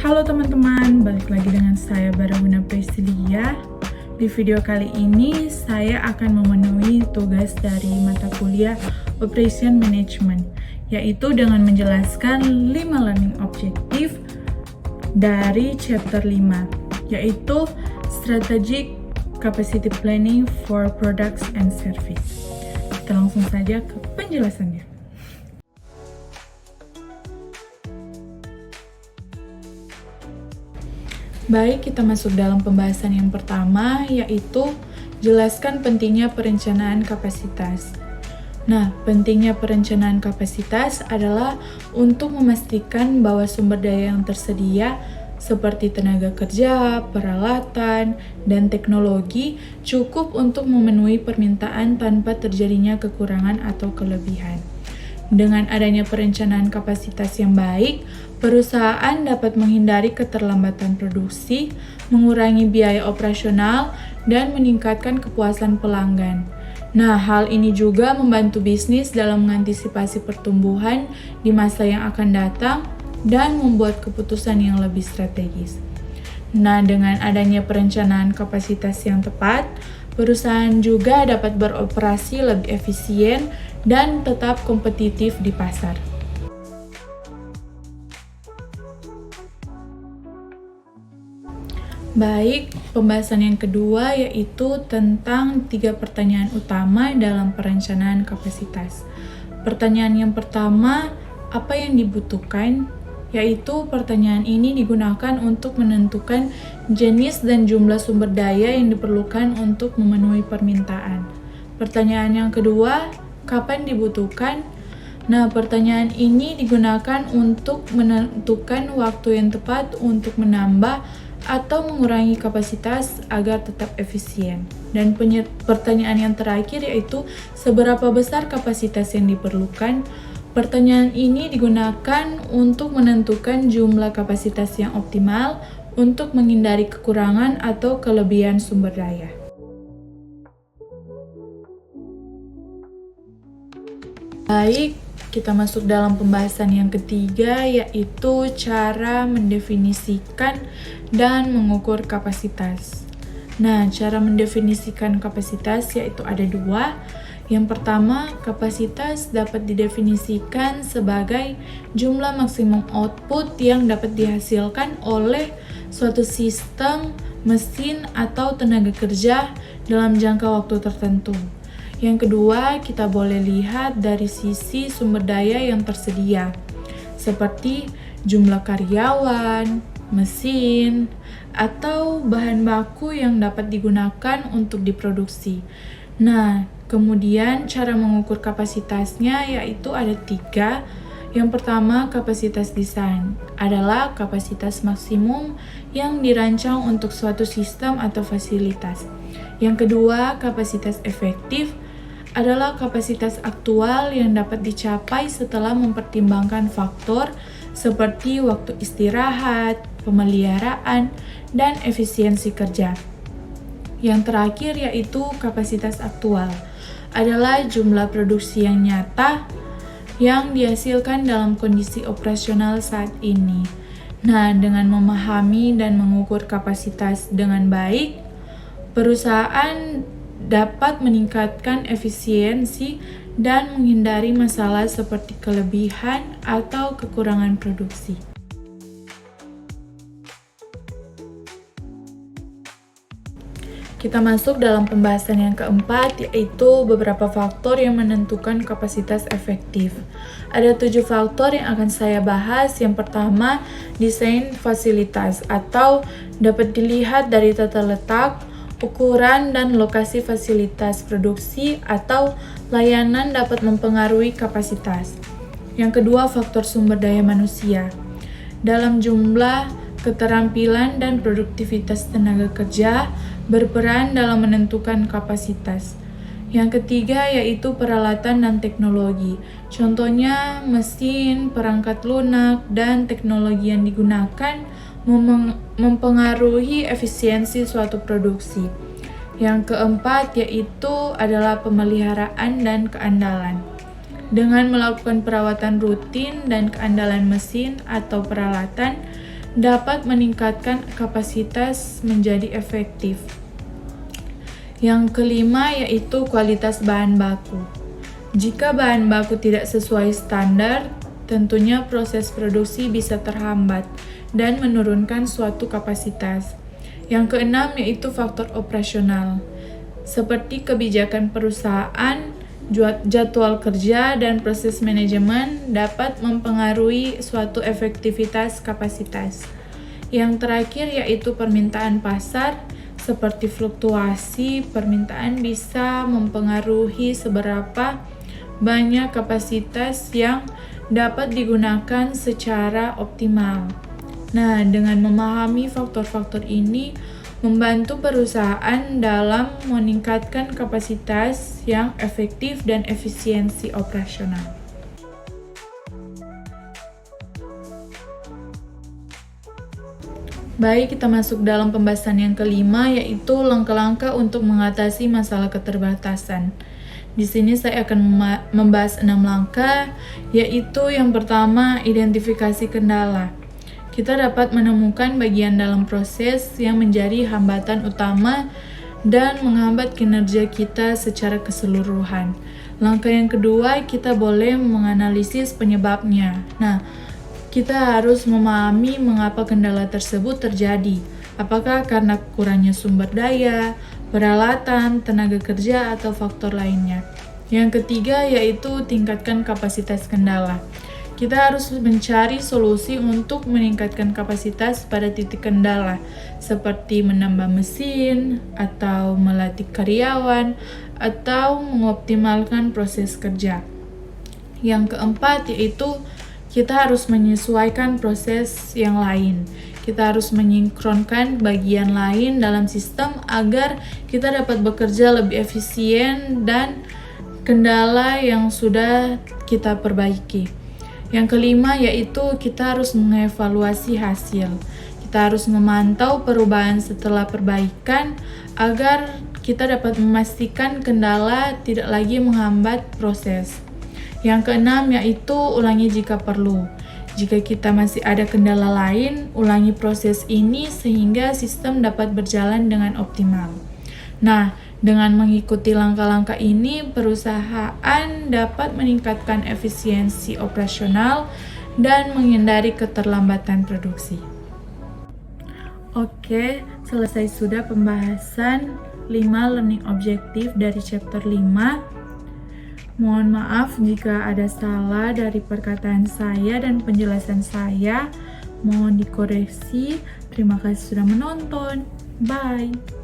Halo teman-teman, balik lagi dengan saya Baraguna Priscilia. Di video kali ini saya akan memenuhi tugas dari mata kuliah Operation Management, yaitu dengan menjelaskan 5 learning objective dari chapter 5, yaitu Strategic Capacity Planning for Products and Service. Kita langsung saja ke penjelasannya. Baik, kita masuk dalam pembahasan yang pertama, yaitu jelaskan pentingnya perencanaan kapasitas. Nah, pentingnya perencanaan kapasitas adalah untuk memastikan bahwa sumber daya yang tersedia seperti tenaga kerja, peralatan, dan teknologi cukup untuk memenuhi permintaan tanpa terjadinya kekurangan atau kelebihan. Dengan adanya perencanaan kapasitas yang baik, perusahaan dapat menghindari keterlambatan produksi, mengurangi biaya operasional, dan meningkatkan kepuasan pelanggan. Nah, hal ini juga membantu bisnis dalam mengantisipasi pertumbuhan di masa yang akan datang dan membuat keputusan yang lebih strategis. Nah, dengan adanya perencanaan kapasitas yang tepat, perusahaan juga dapat beroperasi lebih efisien dan tetap kompetitif di pasar. Baik, pembahasan yang kedua yaitu tentang 3 pertanyaan utama dalam perencanaan kapasitas. Pertanyaan yang pertama, apa yang dibutuhkan? Yaitu pertanyaan ini digunakan untuk menentukan jenis dan jumlah sumber daya yang diperlukan untuk memenuhi permintaan. Pertanyaan yang kedua, kapan dibutuhkan? Nah, pertanyaan ini digunakan untuk menentukan waktu yang tepat untuk menambah atau mengurangi kapasitas agar tetap efisien. Dan pertanyaan yang terakhir yaitu seberapa besar kapasitas yang diperlukan? Pertanyaan ini digunakan untuk menentukan jumlah kapasitas yang optimal untuk menghindari kekurangan atau kelebihan sumber daya. Baik, kita masuk dalam pembahasan yang ketiga, yaitu cara mendefinisikan dan mengukur kapasitas. Nah, cara mendefinisikan kapasitas yaitu ada 2. Yang pertama, kapasitas dapat didefinisikan sebagai jumlah maksimum output yang dapat dihasilkan oleh suatu sistem, mesin, atau tenaga kerja dalam jangka waktu tertentu. Yang kedua, kita boleh lihat dari sisi sumber daya yang tersedia, seperti jumlah karyawan, mesin, atau bahan baku yang dapat digunakan untuk diproduksi. Nah, kemudian cara mengukur kapasitasnya yaitu ada 3. Yang pertama, kapasitas desain adalah kapasitas maksimum yang dirancang untuk suatu sistem atau fasilitas. Yang kedua, kapasitas efektif adalah kapasitas aktual yang dapat dicapai setelah mempertimbangkan faktor seperti waktu istirahat, pemeliharaan, dan efisiensi kerja. Yang terakhir yaitu kapasitas aktual adalah jumlah produksi yang nyata yang dihasilkan dalam kondisi operasional saat ini. Nah, dengan memahami dan mengukur kapasitas dengan baik, perusahaan dapat meningkatkan efisiensi dan menghindari masalah seperti kelebihan atau kekurangan produksi. Kita masuk dalam pembahasan yang keempat, yaitu beberapa faktor yang menentukan kapasitas efektif. Ada 7 faktor yang akan saya bahas. Yang pertama, desain fasilitas atau dapat dilihat dari tata letak, ukuran, dan lokasi fasilitas produksi atau layanan dapat mempengaruhi kapasitas. Yang kedua, faktor sumber daya manusia. Dalam jumlah, keterampilan, dan produktivitas tenaga kerja berperan dalam menentukan kapasitas. Yang ketiga yaitu peralatan dan teknologi. Contohnya mesin, perangkat lunak, dan teknologi yang digunakan mempengaruhi efisiensi suatu produksi. Yang keempat yaitu adalah pemeliharaan dan keandalan. Dengan melakukan perawatan rutin dan keandalan mesin atau peralatan, dapat meningkatkan kapasitas menjadi efektif. Yang kelima yaitu kualitas bahan baku. Jika bahan baku tidak sesuai standar, tentunya proses produksi bisa terhambat dan menurunkan suatu kapasitas. Yang keenam yaitu faktor operasional, seperti kebijakan perusahaan, jadwal kerja, dan proses manajemen dapat mempengaruhi suatu efektivitas kapasitas. Yang terakhir yaitu permintaan pasar, seperti fluktuasi permintaan bisa mempengaruhi seberapa banyak kapasitas yang dapat digunakan secara optimal. Nah, dengan memahami faktor-faktor ini, membantu perusahaan dalam meningkatkan kapasitas yang efektif dan efisiensi operasional. Baik, kita masuk dalam pembahasan yang kelima, yaitu langkah-langkah untuk mengatasi masalah keterbatasan. Di sini saya akan membahas 6 langkah, yaitu yang pertama, identifikasi kendala. Kita dapat menemukan bagian dalam proses yang menjadi hambatan utama dan menghambat kinerja kita secara keseluruhan. Langkah yang kedua, kita boleh menganalisis penyebabnya. Nah, kita harus memahami mengapa kendala tersebut terjadi. Apakah karena kurangnya sumber daya, peralatan, tenaga kerja, atau faktor lainnya. Yang ketiga yaitu tingkatkan kapasitas kendala. Kita harus mencari solusi untuk meningkatkan kapasitas pada titik kendala, seperti menambah mesin, atau melatih karyawan, atau mengoptimalkan proses kerja. Yang keempat yaitu kita harus menyesuaikan proses yang lain. Kita harus menyinkronkan bagian lain dalam sistem agar kita dapat bekerja lebih efisien dan kendala yang sudah kita perbaiki. Yang kelima yaitu kita harus mengevaluasi hasil. Kita harus memantau perubahan setelah perbaikan agar kita dapat memastikan kendala tidak lagi menghambat proses. Yang keenam yaitu ulangi jika perlu. Jika kita masih ada kendala lain, ulangi proses ini sehingga sistem dapat berjalan dengan optimal. Nah, dengan mengikuti langkah-langkah ini, perusahaan dapat meningkatkan efisiensi operasional dan menghindari keterlambatan produksi. Oke, selesai sudah pembahasan 5 learning objective dari chapter 5. Mohon maaf jika ada salah dari perkataan saya dan penjelasan saya. Mohon dikoreksi. Terima kasih sudah menonton. Bye.